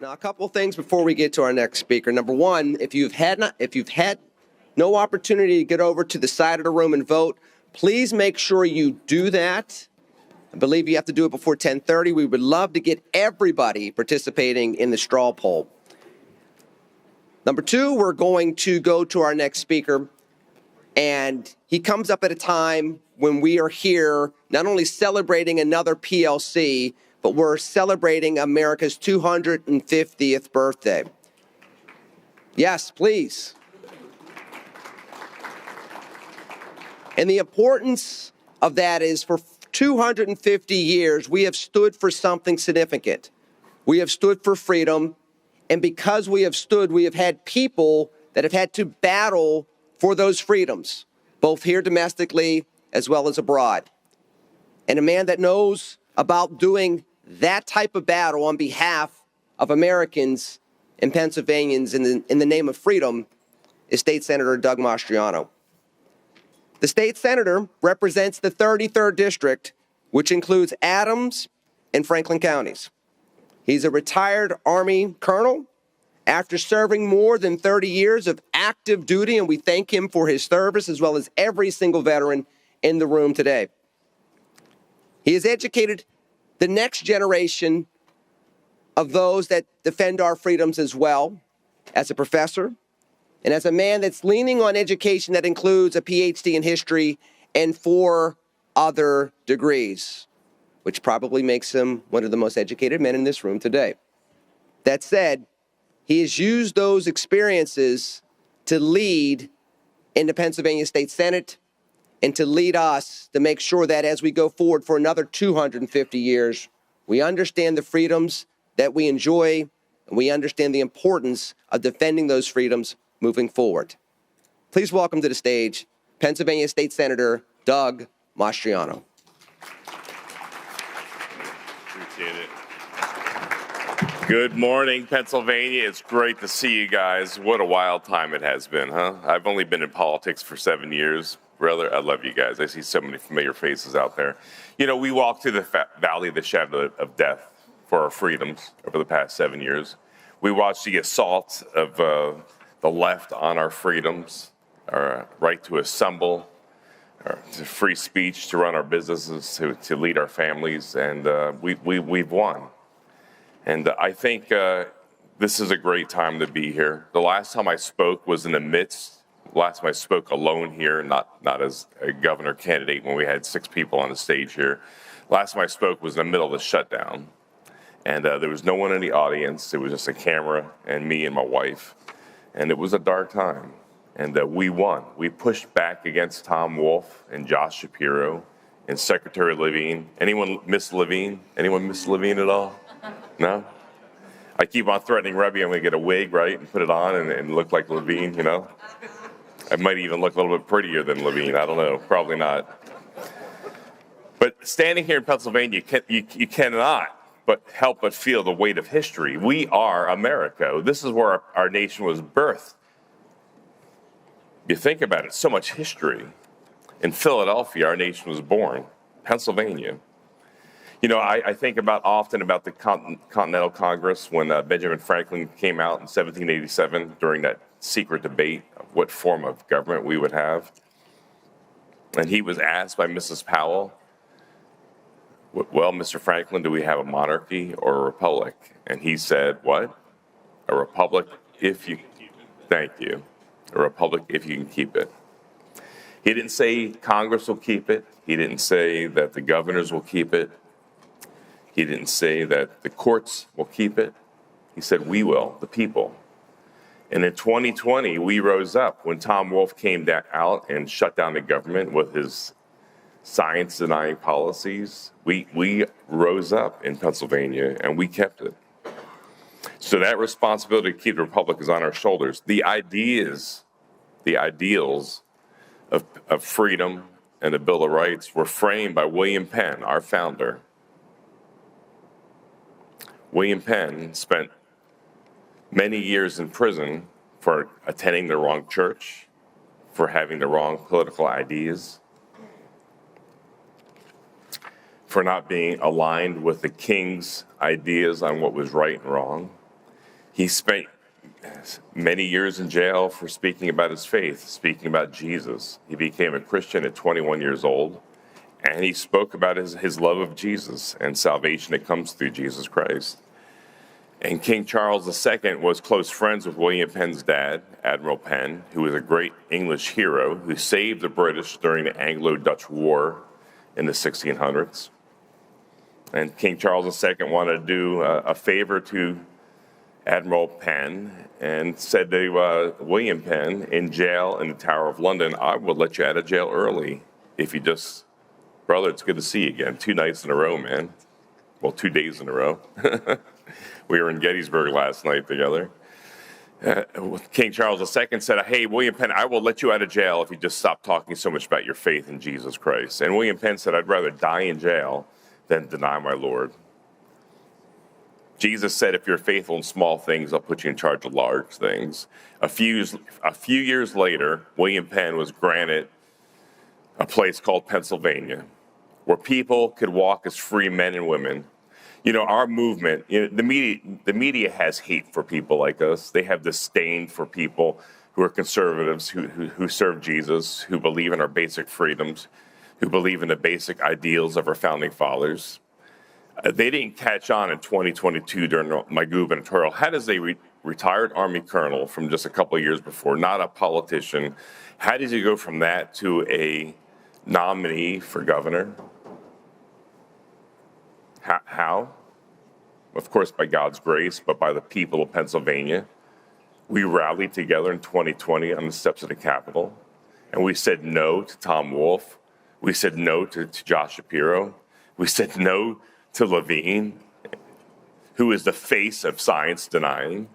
Now, a couple of things before we get to our next speaker. Number one, if you've had no opportunity to get over to the side of the room and vote, please make sure you do that. I believe you have to do it before 10:30. We would love to get everybody participating in the straw poll. Number two, we're going to go to our next speaker, and he comes up at a time when we are here not only celebrating another PLC, but we're celebrating America's 250th birthday. Yes, please. And the importance of that is for 250 years, we have stood for something significant. We have stood for freedom. And because we have stood, we have had people that have had to battle for those freedoms, both here domestically as well as abroad. And a man that knows about doing that type of battle on behalf of Americans and Pennsylvanians in the name of freedom is State Senator Doug Mastriano. The state senator represents the 33rd District, which includes Adams and Franklin counties. He's a retired Army colonel after serving more than 30 years of active duty, and we thank him for his service as well as every single veteran in the room today. He has educated the next generation of those that defend our freedoms as well, as a professor and as a man that's leaning on education that includes a PhD in history and 4 other degrees, which probably makes him one of the most educated men in this room today. That said, he has used those experiences to lead in the Pennsylvania State Senate and to lead us to make sure that as we go forward for another 250 years, we understand the freedoms that we enjoy, and we understand the importance of defending those freedoms moving forward. Please welcome to the stage Pennsylvania State Senator Doug Mastriano. Appreciate it. Good morning, Pennsylvania. It's great to see you guys. What a wild time it has been, huh? I've only been in politics for 7 years. Brother, I love you guys. I see so many familiar faces out there. You know, we walked through the valley of the shadow of death for our freedoms over the past 7 years. We watched the assault of the left on our freedoms, our right to assemble, to free speech, to run our businesses, to lead our families, and we've won. And I think this is a great time to be here. The last time I spoke was in the midst. Last time I spoke alone here, not as a governor candidate when we had 6 people on the stage here. Last time I spoke was in the middle of the shutdown. And there was no one in the audience. It was just a camera and me and my wife. And it was a dark time. And we won. We pushed back against Tom Wolf and Josh Shapiro and Secretary Levine. Anyone miss Levine? Anyone miss Levine at all? No? I keep on threatening Rebbe I'm going to get a wig, right, and put it on and look like Levine, you know? I might even look a little bit prettier than Levine. I don't know. Probably not. But standing here in Pennsylvania, you cannot but help but feel the weight of history. We are America. This is where our nation was birthed. You think about it, so much history. In Philadelphia, our nation was born. Pennsylvania. You know, I think often about the Continental Congress when Benjamin Franklin came out in 1787 during that secret debate of what form of government we would have. And he was asked by Mrs. Powell, well, Mr. Franklin, do we have a monarchy or a republic? And he said, what? A republic if you, thank you, a republic if you can keep it. He didn't say Congress will keep it. He didn't say that the governors will keep it. He didn't say that the courts will keep it. He said we will, the people. And in 2020, we rose up when Tom Wolf came out and shut down the government with his science-denying policies. We rose up in Pennsylvania, and we kept it. So that responsibility to keep the republic is on our shoulders. The ideals of freedom and the Bill of Rights were framed by William Penn, our founder. William Penn spent many years in prison for attending the wrong church, for having the wrong political ideas, for not being aligned with the king's ideas on what was right and wrong. He spent many years in jail for speaking about his faith, speaking about Jesus. He became a Christian at 21 years old, and he spoke about his love of Jesus and salvation that comes through Jesus Christ. And King Charles II was close friends with William Penn's dad, Admiral Penn, who was a great English hero who saved the British during the Anglo-Dutch War in the 1600s. And King Charles II wanted to do a favor to Admiral Penn and said to William Penn in jail in the Tower of London, I will let you out of jail early if you just, brother, it's good to see you again. 2 nights in a row, man. Well, 2 days in a row. We were in Gettysburg last night together. King Charles II said, hey, William Penn, I will let you out of jail if you just stop talking so much about your faith in Jesus Christ. And William Penn said, I'd rather die in jail than deny my Lord. Jesus said, if you're faithful in small things, I'll put you in charge of large things. A few years later, William Penn was granted a place called Pennsylvania, where people could walk as free men and women. You know, our movement, the media has hate for people like us. They have disdain for people who are conservatives, who serve Jesus, who believe in our basic freedoms, who believe in the basic ideals of our founding fathers. They didn't catch on in 2022 during my gubernatorial. How does a retired Army colonel from just a couple of years before, not a politician, how does he go from that to a nominee for governor? How? Of course, by God's grace, but by the people of Pennsylvania. We rallied together in 2020 on the steps of the Capitol, and we said no to Tom Wolfe. We said no to Josh Shapiro. We said no to Levine, who is the face of science denying.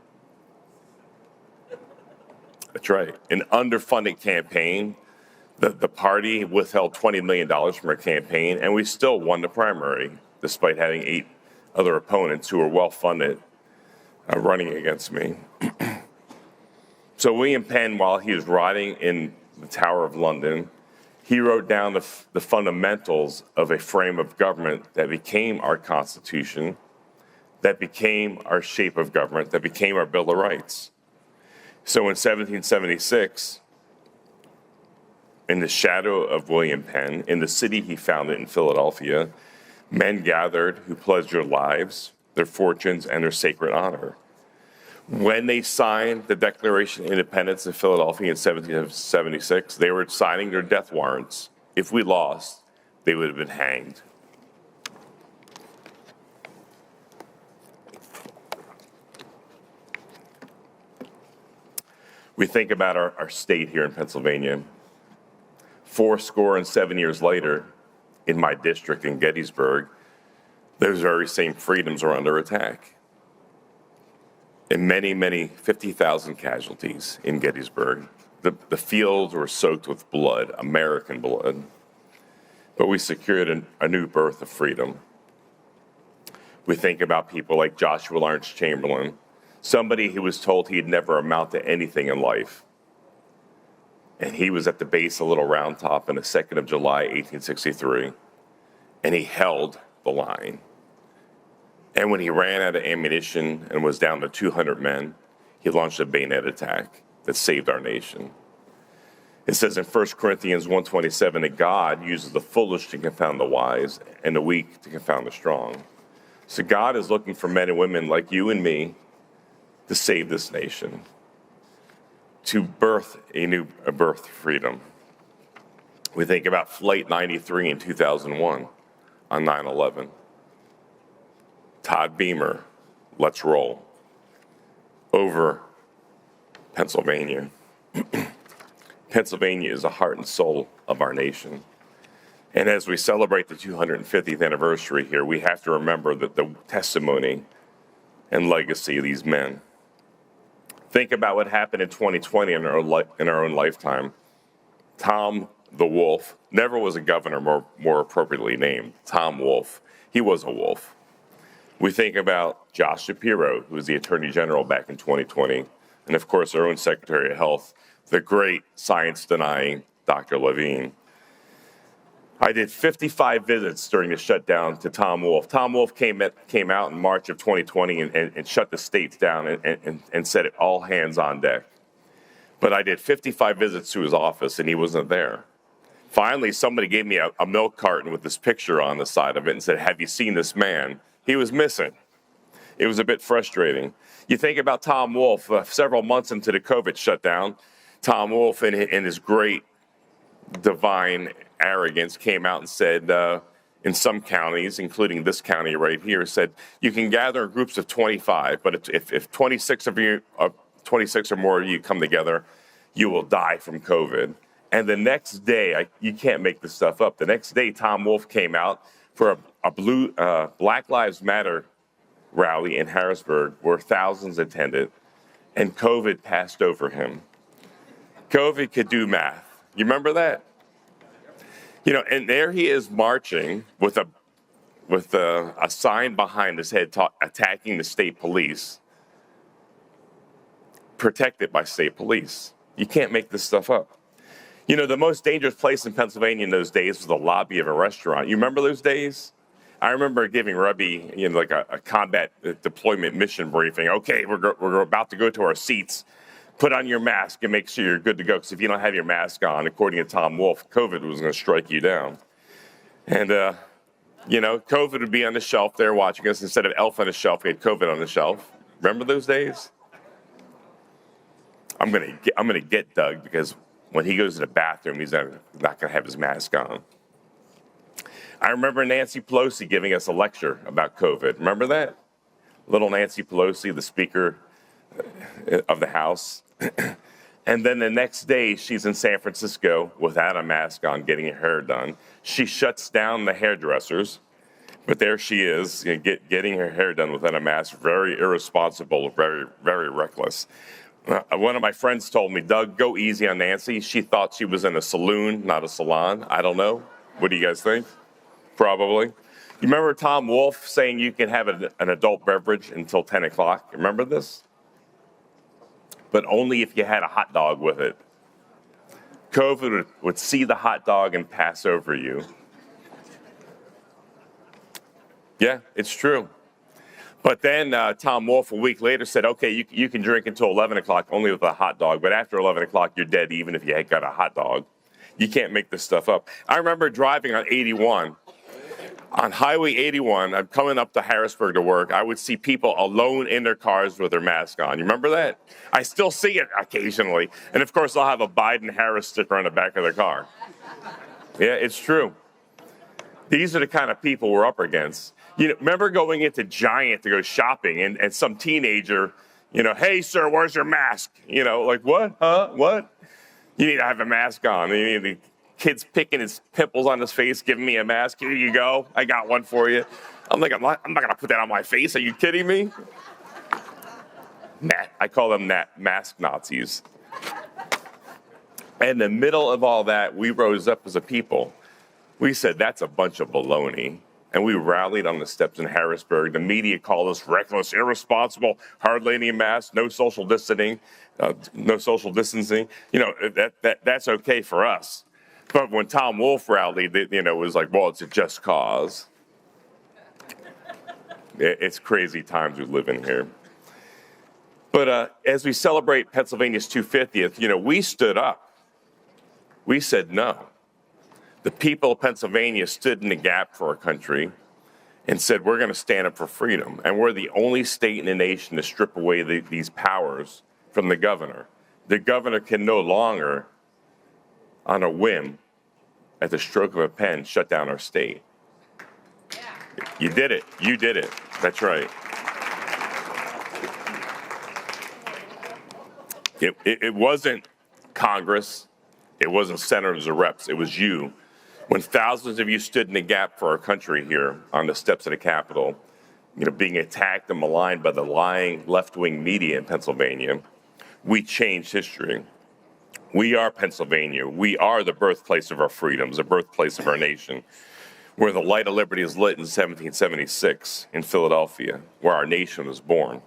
That's right. An underfunded campaign. The party withheld $20 million from our campaign, and we still won the primary, despite having 8 other opponents who were well-funded running against me. So William Penn, while he was riding in the Tower of London, he wrote down the fundamentals of a frame of government that became our Constitution, that became our shape of government, that became our Bill of Rights. So in 1776, in the shadow of William Penn, in the city he founded in Philadelphia, men gathered who pledged their lives, their fortunes, and their sacred honor. When they signed the Declaration of Independence in Philadelphia in 1776, they were signing their death warrants. If we lost, they would have been hanged. We think about our state here in Pennsylvania. 77 years later, in my district in Gettysburg, those very same freedoms are under attack. And many 50,000 casualties in Gettysburg. The fields were soaked with blood, American blood. But we secured a new birth of freedom. We think about people like Joshua Lawrence Chamberlain, somebody who was told he'd never amount to anything in life. And he was at the base of Little Round Top on the 2nd of July, 1863, and he held the line. And when he ran out of ammunition and was down to 200 men, he launched a bayonet attack that saved our nation. It says in 1 Corinthians 1:27 that God uses the foolish to confound the wise and the weak to confound the strong. So God is looking for men and women like you and me to save this nation, to birth a birth freedom. We think about Flight 93 in 2001 on 9/11. Todd Beamer, let's roll, over Pennsylvania. Pennsylvania is the heart and soul of our nation. And as we celebrate the 250th anniversary here, we have to remember that the testimony and legacy of these men. Think about what happened in 2020 in our own lifetime. Tom the Wolf never was a governor more appropriately named. Tom Wolfe. He was a wolf. We think about Josh Shapiro, who was the Attorney General back in 2020, and of course our own Secretary of Health, the great science-denying Dr. Levine. I did 55 visits during the shutdown to Tom Wolf. Tom Wolf came out in March of 2020 and shut the states down and said it all hands on deck. But I did 55 visits to his office and he wasn't there. Finally, somebody gave me a milk carton with this picture on the side of it and said, "Have you seen this man?" He was missing. It was a bit frustrating. You think about Tom Wolf, several months into the COVID shutdown, Tom Wolf in his great divine arrogance came out and said, in some counties, including this county right here, said, you can gather in groups of 25, but if 26 of you, 26 or more of you come together, you will die from COVID. And the next day, you can't make this stuff up. The next day, Tom Wolf came out for a Black Lives Matter rally in Harrisburg where thousands attended, and COVID passed over him. COVID could do math. You remember that? You know, and there he is marching with a sign behind his head attacking the state police, protected by state police. You can't make this stuff up. You know, the most dangerous place in Pennsylvania in those days was the lobby of a restaurant. You remember those days? I remember giving Rebbe, you know, like a combat deployment mission briefing. Okay, we're about to go to our seats. Put on your mask and make sure you're good to go. Because if you don't have your mask on, according to Tom Wolf, COVID was going to strike you down. And, you know, COVID would be on the shelf there watching us. Instead of Elf on the shelf, we had COVID on the shelf. Remember those days? I'm gonna get Doug because when he goes to the bathroom, he's not going to have his mask on. I remember Nancy Pelosi giving us a lecture about COVID. Remember that? Little Nancy Pelosi, the Speaker of the House. And then the next day, she's in San Francisco without a mask on, getting her hair done. She shuts down the hairdressers, but there she is, you know, getting her hair done without a mask. Very irresponsible, very, very reckless. One of my friends told me, Doug, go easy on Nancy. She thought she was in a saloon, not a salon. I don't know. What do you guys think? Probably. You remember Tom Wolf saying you can have an adult beverage until 10 o'clock? Remember this? But only if you had a hot dog with it. COVID would see the hot dog and pass over you. Yeah, it's true. But then Tom Wolf a week later said, okay, you can drink until 11 o'clock only with a hot dog, but after 11 o'clock, you're dead even if you had got a hot dog. You can't make this stuff up. I remember driving on 81. On Highway 81, I'm coming up to Harrisburg to work. I would see people alone in their cars with their mask on. You remember that? I still see it occasionally. And of course, they'll have a Biden-Harris sticker on the back of their car. Yeah, it's true. These are the kind of people we're up against. You know, remember going into Giant to go shopping and some teenager, you know, hey, sir, where's your mask? You know, like, what? Huh? What? You need to have a mask on. You need the kid's picking his pimples on his face, giving me a mask. Here you go. I got one for you. I'm like, I'm not going to put that on my face. Are you kidding me? I call them mask Nazis. In the middle of all that, we rose up as a people. We said, that's a bunch of baloney. And we rallied on the steps in Harrisburg. The media called us reckless, irresponsible, hardly any masks, no social distancing, You know, that's okay for us. But when Tom Wolf rallied, you know, it was like, well, it's a just cause. It's crazy times we live in here. But as we celebrate Pennsylvania's 250th, you know, we stood up. We said no. The people of Pennsylvania stood in the gap for our country and said, we're going to stand up for freedom. And we're the only state in the nation to strip away these powers from the governor. The governor can no longer, on a whim, at the stroke of a pen, shut down our state. Yeah. You did it. You did it. That's right. It wasn't Congress. It wasn't senators or reps. It was you. When thousands of you stood in the gap for our country here on the steps of the Capitol, you know, being attacked and maligned by the lying left-wing media in Pennsylvania, we changed history. We are Pennsylvania. We are the birthplace of our freedoms, the birthplace of our nation, where the light of liberty is lit in 1776 in Philadelphia, where our nation was born,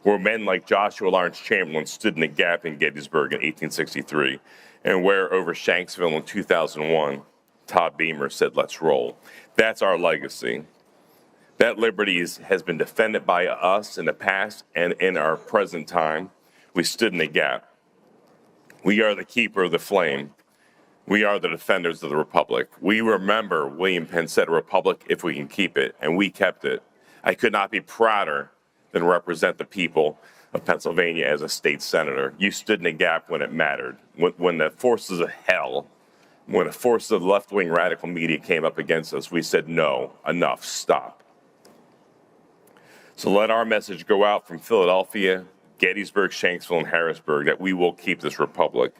where men like Joshua Lawrence Chamberlain stood in the gap in Gettysburg in 1863, and where over Shanksville in 2001, Todd Beamer said, let's roll. That's our legacy. That liberty has been defended by us in the past and in our present time. We stood in the gap. We are the keeper of the flame. We are the defenders of the republic. We remember William Penn said a republic if we can keep it, and we kept it. I could not be prouder than represent the people of Pennsylvania as a state senator. You stood in the gap when it mattered. When the forces of hell, when the forces of left-wing radical media came up against us, we said, no, enough, stop. So let our message go out from Philadelphia, Gettysburg, Shanksville, and Harrisburg that we will keep this republic.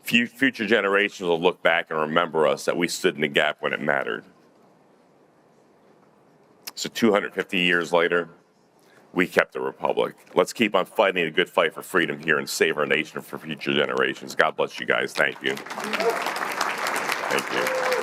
Future generations will look back and remember us that we stood in the gap when it mattered. So 250 years later, we kept the republic. Let's keep on fighting a good fight for freedom here and save our nation for future generations. God bless you guys. Thank you. Thank you.